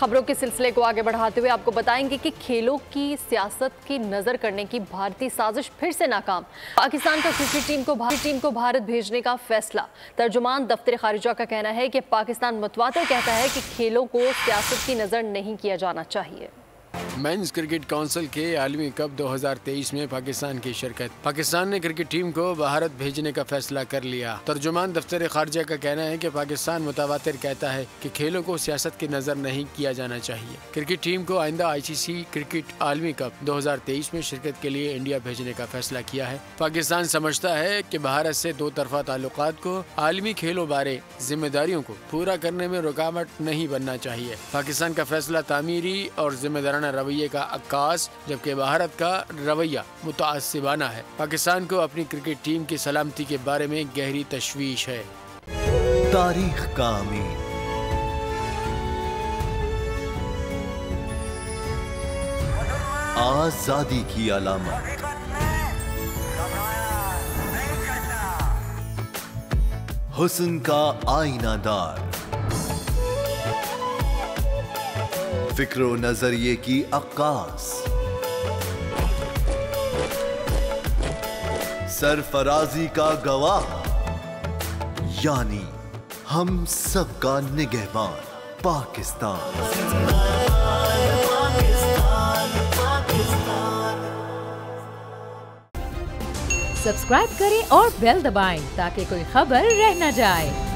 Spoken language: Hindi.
खबरों के सिलसिले को आगे बढ़ाते हुए आपको बताएंगे कि खेलों की सियासत की नजर करने की भारतीय साजिश फिर से नाकाम। पाकिस्तान का क्रिकेट टीम को भारत भेजने का फैसला। तर्जुमान दफ्तर खारिजा का कहना है कि पाकिस्तान मुतवातर कहता है कि खेलों को सियासत की नजर नहीं किया जाना चाहिए। मेंस क्रिकेट काउंसिल के आलमी कप 2023 में पाकिस्तान की शिरकत। पाकिस्तान ने क्रिकेट टीम को भारत भेजने का फैसला कर लिया। तर्जुमान दफ्तर खारजा का कहना है कि पाकिस्तान मुतवातिर कहता है कि खेलों को सियासत की नजर नहीं किया जाना चाहिए। क्रिकेट टीम को आइंदा ICC क्रिकेट आलमी कप 2023 में शिरकत के लिए इंडिया भेजने का फैसला किया है। पाकिस्तान समझता है कि भारत से दो तरफा ताल्लुकात को आलमी खेलों बारे जिम्मेदारियों को पूरा करने में रुकावट नहीं बनना चाहिए। पाकिस्तान का फैसला तामीरी और जिम्मेदाराना रवैये का अक्कास, जबकि भारत का रवैया मुतअस्सिबाना है। पाकिस्तान को अपनी क्रिकेट टीम की सलामती के बारे में गहरी तशवीश है। तारीख का अमीर, आजादी की अलामत, हुस्न का आईनादार, फिक्र व नजरिए की अक्कास, सरफराजी का गवाह, यानी हम सबका निगहबान पाकिस्तान। सब्सक्राइब करें और बेल दबाएं ताकि कोई खबर रह न जाए।